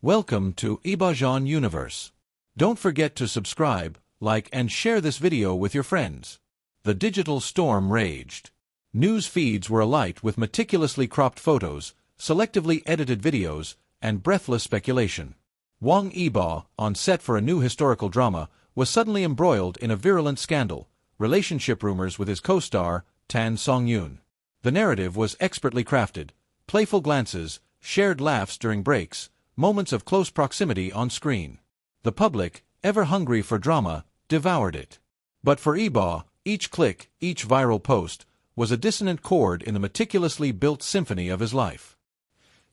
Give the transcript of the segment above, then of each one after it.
Welcome to Xiao Universe. Don't forget to subscribe, like and share this video with your friends. The digital storm raged. News feeds were alight with meticulously cropped photos, selectively edited videos, and breathless speculation. Wang Yibo, on set for a new historical drama, was suddenly embroiled in a virulent scandal, relationship rumors with his co-star, Tan Songyun. The narrative was expertly crafted, playful glances, shared laughs during breaks, moments of close proximity on screen. The public, ever hungry for drama, devoured it. But for Yibo, each click, each viral post, was a dissonant chord in the meticulously built symphony of his life.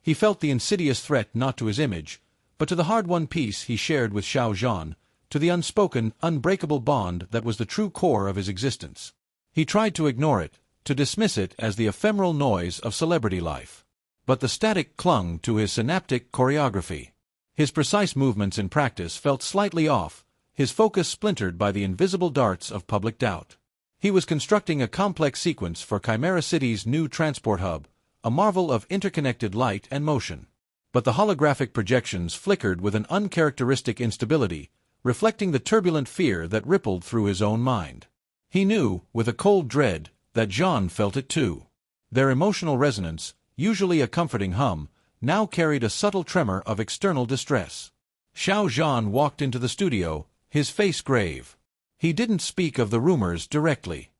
He felt the insidious threat not to his image, but to the hard-won peace he shared with Xiao Zhan, to the unspoken, unbreakable bond that was the true core of his existence. He tried to ignore it, to dismiss it as the ephemeral noise of celebrity life. But the static clung to his synaptic choreography. His precise movements in practice felt slightly off, his focus splintered by the invisible darts of public doubt. He was constructing a complex sequence for Chimera City's new transport hub, a marvel of interconnected light and motion. But the holographic projections flickered with an uncharacteristic instability, reflecting the turbulent fear that rippled through his own mind. He knew, with a cold dread, that Zhan felt it too. Their emotional resonance, usually a comforting hum, now carried a subtle tremor of external distress. Xiao Zhan walked into the studio, his face grave. He didn't speak of the rumors directly.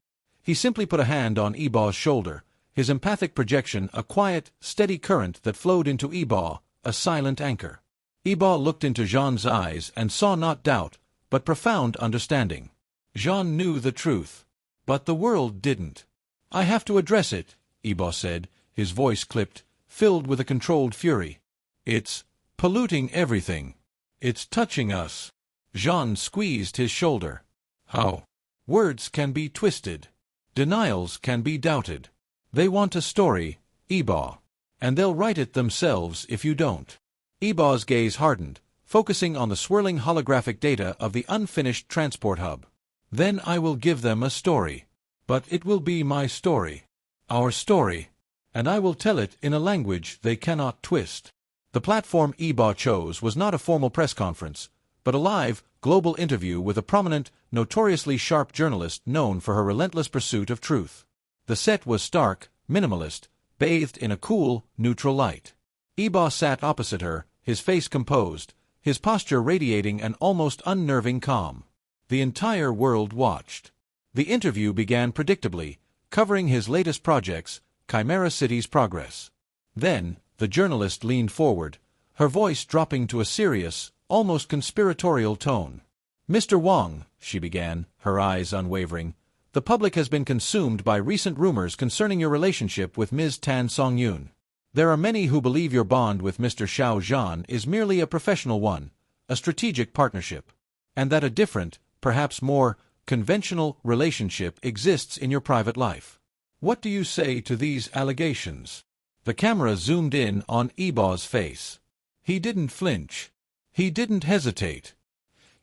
He simply put a hand on Yibo's shoulder, his empathic projection a quiet, steady current that flowed into Yibo, a silent anchor. Yibo looked into Zhan's eyes and saw not doubt, but profound understanding. Zhan knew the truth. But the world didn't. "I have to address it," Yibo said, his voice clipped, filled with a controlled fury. "It's polluting everything. It's touching us." Zhan squeezed his shoulder. "How?" "Words can be twisted. Denials can be doubted. They want a story, Yibo. And they'll write it themselves if you don't." Yibo's gaze hardened, focusing on the swirling holographic data of the unfinished transport hub. "Then I will give them a story. But it will be my story. Our story. And I will tell it in a language they cannot twist." The platform Yibo chose was not a formal press conference, but a live, global interview with a prominent, notoriously sharp journalist known for her relentless pursuit of truth. The set was stark, minimalist, bathed in a cool, neutral light. Yibo sat opposite her, his face composed, his posture radiating an almost unnerving calm. The entire world watched. The interview began predictably, covering his latest projects, Chimera City's progress. Then, the journalist leaned forward, her voice dropping to a serious, almost conspiratorial tone. "Mr. Wang," she began, her eyes unwavering, "the public has been consumed by recent rumors concerning your relationship with Ms. Tan Songyun. There are many who believe your bond with Mr. Xiao Zhan is merely a professional one, a strategic partnership, and that a different, perhaps more conventional relationship exists in your private life. What do you say to these allegations?" The camera zoomed in on Yibo's face. He didn't flinch. He didn't hesitate.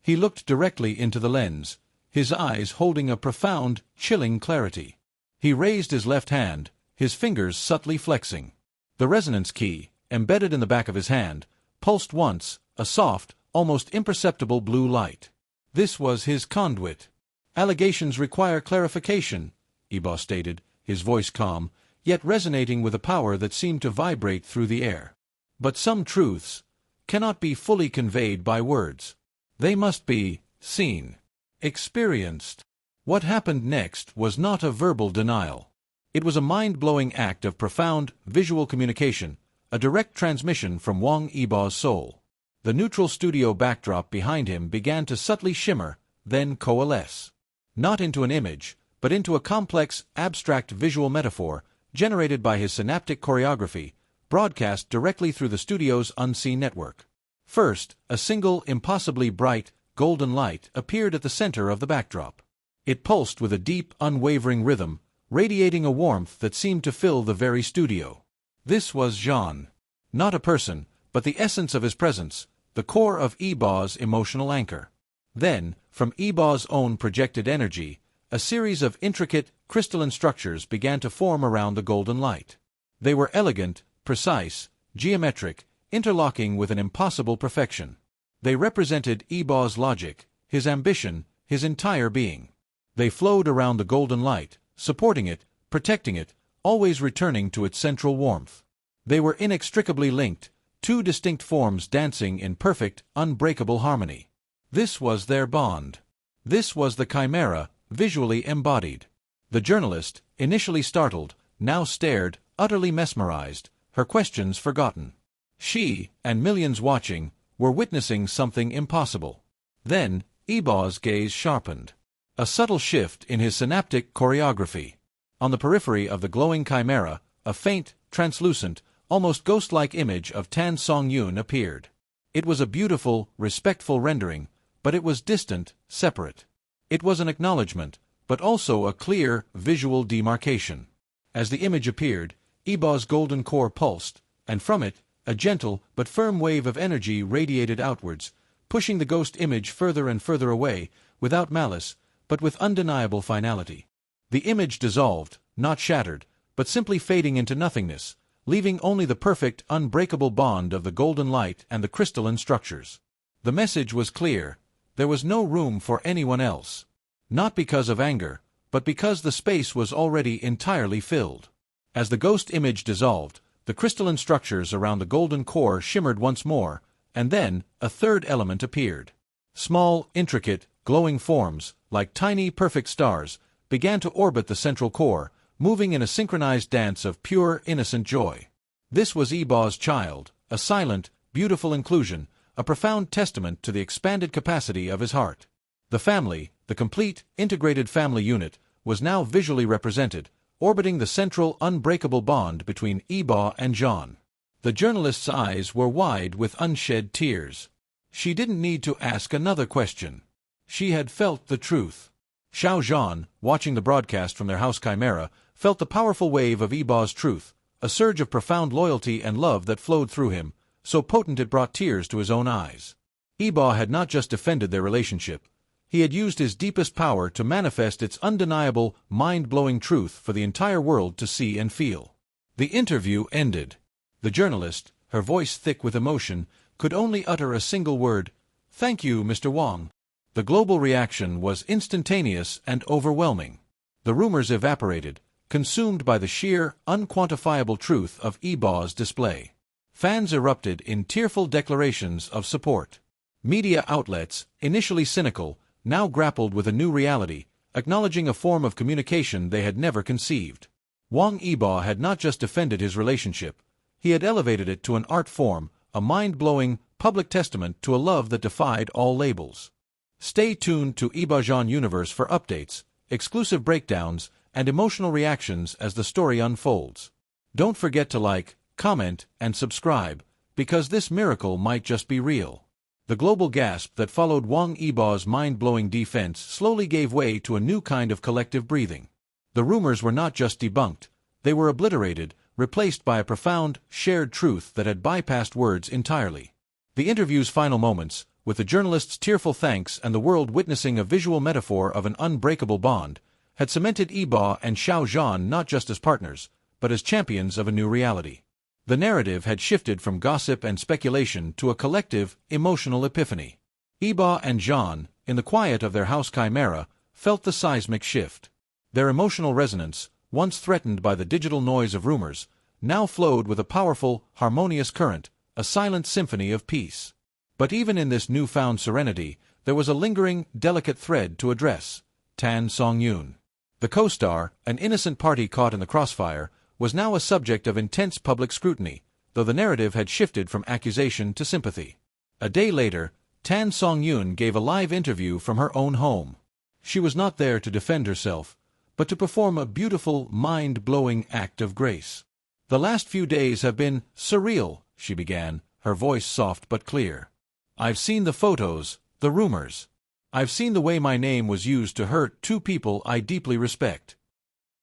He looked directly into the lens, his eyes holding a profound, chilling clarity. He raised his left hand, his fingers subtly flexing. The resonance key, embedded in the back of his hand, pulsed once, a soft, almost imperceptible blue light. This was his conduit. "Allegations require clarification," Yibo stated, his voice calm, yet resonating with a power that seemed to vibrate through the air. "But some truths cannot be fully conveyed by words. They must be seen, experienced." What happened next was not a verbal denial. It was a mind-blowing act of profound, visual communication, a direct transmission from Wang Yibo's soul. The neutral studio backdrop behind him began to subtly shimmer, then coalesce. Not into an image, but into a complex, abstract visual metaphor, generated by his synaptic choreography, broadcast directly through the studio's unseen network. First, a single, impossibly bright, golden light appeared at the center of the backdrop. It pulsed with a deep, unwavering rhythm, radiating a warmth that seemed to fill the very studio. This was Zhan. Not a person, but the essence of his presence, the core of Yibo's emotional anchor. Then, from Yibo's own projected energy, a series of intricate, crystalline structures began to form around the golden light. They were elegant, precise, geometric, interlocking with an impossible perfection. They represented Yibo's logic, his ambition, his entire being. They flowed around the golden light, supporting it, protecting it, always returning to its central warmth. They were inextricably linked, two distinct forms dancing in perfect, unbreakable harmony. This was their bond. This was the chimera, visually embodied. The journalist, initially startled, now stared, utterly mesmerized, her questions forgotten. She, and millions watching, were witnessing something impossible. Then, Yibo's gaze sharpened. A subtle shift in his synaptic choreography. On the periphery of the glowing chimera, a faint, translucent, almost ghost-like image of Tan Songyun appeared. It was a beautiful, respectful rendering, but it was distant, separate. It was an acknowledgement, but also a clear, visual demarcation. As the image appeared, Yibo's golden core pulsed, and from it, a gentle but firm wave of energy radiated outwards, pushing the ghost image further and further away, without malice, but with undeniable finality. The image dissolved, not shattered, but simply fading into nothingness, leaving only the perfect, unbreakable bond of the golden light and the crystalline structures. The message was clear. There was no room for anyone else. Not because of anger, but because the space was already entirely filled. As the ghost image dissolved, the crystalline structures around the golden core shimmered once more, and then a third element appeared. Small, intricate, glowing forms, like tiny, perfect stars, began to orbit the central core, moving in a synchronized dance of pure, innocent joy. This was Yibo's child, a silent, beautiful inclusion, a profound testament to the expanded capacity of his heart. The family, the complete, integrated family unit, was now visually represented, orbiting the central, unbreakable bond between Yibo and Zhan. The journalist's eyes were wide with unshed tears. She didn't need to ask another question. She had felt the truth. Xiao Zhan, watching the broadcast from their house chimera, felt the powerful wave of Yibo's truth, a surge of profound loyalty and love that flowed through him, so potent it brought tears to his own eyes. Yibo had not just defended their relationship. He had used his deepest power to manifest its undeniable, mind-blowing truth for the entire world to see and feel. The interview ended. The journalist, her voice thick with emotion, could only utter a single word, "Thank you, Mr. Wang." The global reaction was instantaneous and overwhelming. The rumors evaporated, consumed by the sheer, unquantifiable truth of Yibo's display. Fans erupted in tearful declarations of support. Media outlets, initially cynical, now grappled with a new reality, acknowledging a form of communication they had never conceived. Wang Yibo had not just defended his relationship, he had elevated it to an art form, a mind-blowing, public testament to a love that defied all labels. Stay tuned to Zhan Universe for updates, exclusive breakdowns, and emotional reactions as the story unfolds. Don't forget to like, comment, and subscribe, because this miracle might just be real. The global gasp that followed Wang Yibo's mind-blowing defense slowly gave way to a new kind of collective breathing. The rumors were not just debunked, they were obliterated, replaced by a profound, shared truth that had bypassed words entirely. The interview's final moments, with the journalist's tearful thanks and the world witnessing a visual metaphor of an unbreakable bond, had cemented Yibo and Xiao Zhan not just as partners, but as champions of a new reality. The narrative had shifted from gossip and speculation to a collective, emotional epiphany. Yibo and Zhan, in the quiet of their house chimera, felt the seismic shift. Their emotional resonance, once threatened by the digital noise of rumors, now flowed with a powerful, harmonious current, a silent symphony of peace. But even in this newfound serenity, there was a lingering, delicate thread to address: Tan Songyun. The co-star, an innocent party caught in the crossfire, was now a subject of intense public scrutiny, though the narrative had shifted from accusation to sympathy. A day later, Tan Songyun gave a live interview from her own home. She was not there to defend herself, but to perform a beautiful, mind-blowing act of grace. "The last few days have been surreal," she began, her voice soft but clear. "I've seen the photos, the rumors. I've seen the way my name was used to hurt two people I deeply respect."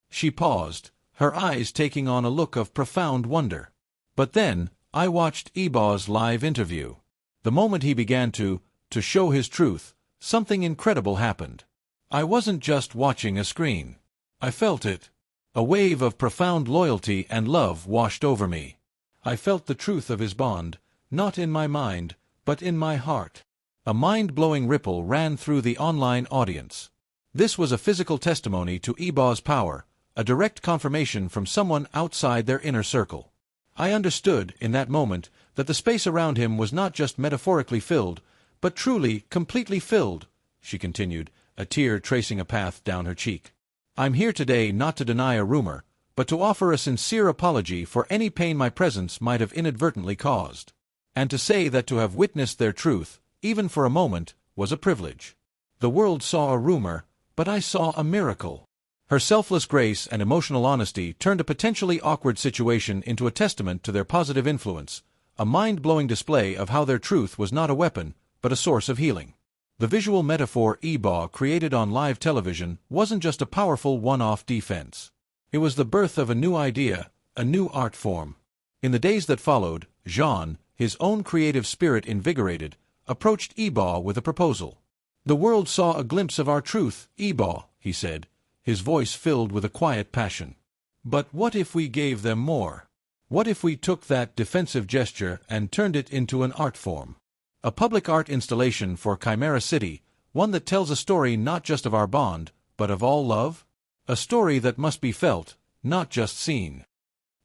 She paused, her eyes taking on a look of profound wonder. "But then, I watched Yibo's live interview. The moment he began to show his truth, something incredible happened. I wasn't just watching a screen. I felt it. A wave of profound loyalty and love washed over me. I felt the truth of his bond, not in my mind, but in my heart. A mind-blowing ripple ran through the online audience. This was a physical testimony to Yibo's power, a direct confirmation from someone outside their inner circle. I understood, in that moment, that the space around him was not just metaphorically filled, but truly, completely filled, she continued, a tear tracing a path down her cheek. I'm here today not to deny a rumor, but to offer a sincere apology for any pain my presence might have inadvertently caused. And to say that to have witnessed their truth, even for a moment, was a privilege. The world saw a rumor, but I saw a miracle. Her selfless grace and emotional honesty turned a potentially awkward situation into a testament to their positive influence, a mind-blowing display of how their truth was not a weapon, but a source of healing. The visual metaphor Yibo created on live television wasn't just a powerful one-off defense. It was the birth of a new idea, a new art form. In the days that followed, Zhan, his own creative spirit invigorated, approached Yibo with a proposal. "The world saw a glimpse of our truth, Yibo," he said, his voice filled with a quiet passion. "But what if we gave them more? What if we took that defensive gesture and turned it into an art form? A public art installation for Chimera City, one that tells a story not just of our bond, but of all love? A story that must be felt, not just seen."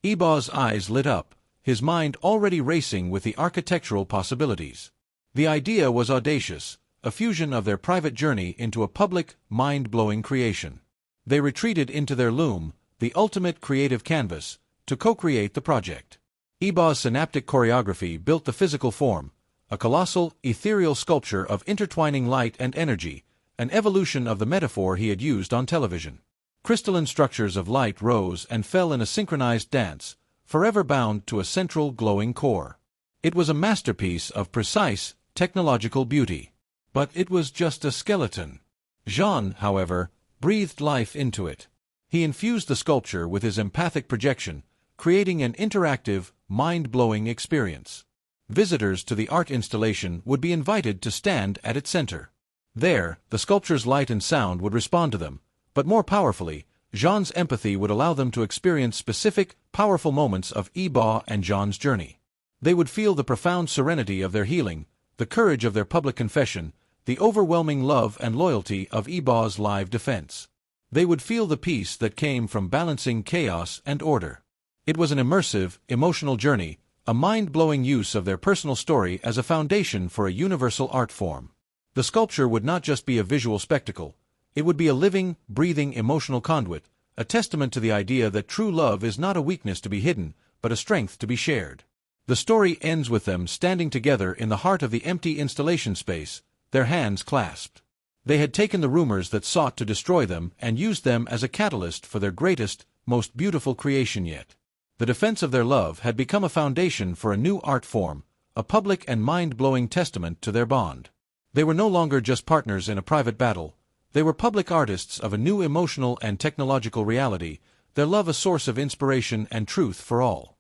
Yibo's eyes lit up, his mind already racing with the architectural possibilities. The idea was audacious, a fusion of their private journey into a public, mind-blowing creation. They retreated into their loom, the ultimate creative canvas, to co-create the project. Yibo's synaptic choreography built the physical form, a colossal, ethereal sculpture of intertwining light and energy, an evolution of the metaphor he had used on television. Crystalline structures of light rose and fell in a synchronized dance, forever bound to a central glowing core. It was a masterpiece of precise, technological beauty. But it was just a skeleton. Zhan, however, breathed life into it. He infused the sculpture with his empathic projection, creating an interactive, mind-blowing experience. Visitors to the art installation would be invited to stand at its center. There, the sculpture's light and sound would respond to them, but more powerfully, Zhan's empathy would allow them to experience specific, powerful moments of Yibo and Zhan's journey. They would feel the profound serenity of their healing, the courage of their public confession, the overwhelming love and loyalty of Yibo's live defense. They would feel the peace that came from balancing chaos and order. It was an immersive, emotional journey, a mind-blowing use of their personal story as a foundation for a universal art form. The sculpture would not just be a visual spectacle, it would be a living, breathing emotional conduit, a testament to the idea that true love is not a weakness to be hidden, but a strength to be shared. The story ends with them standing together in the heart of the empty installation space, their hands clasped. They had taken the rumors that sought to destroy them and used them as a catalyst for their greatest, most beautiful creation yet. The defense of their love had become a foundation for a new art form, a public and mind-blowing testament to their bond. They were no longer just partners in a private battle. They were public artists of a new emotional and technological reality, their love a source of inspiration and truth for all.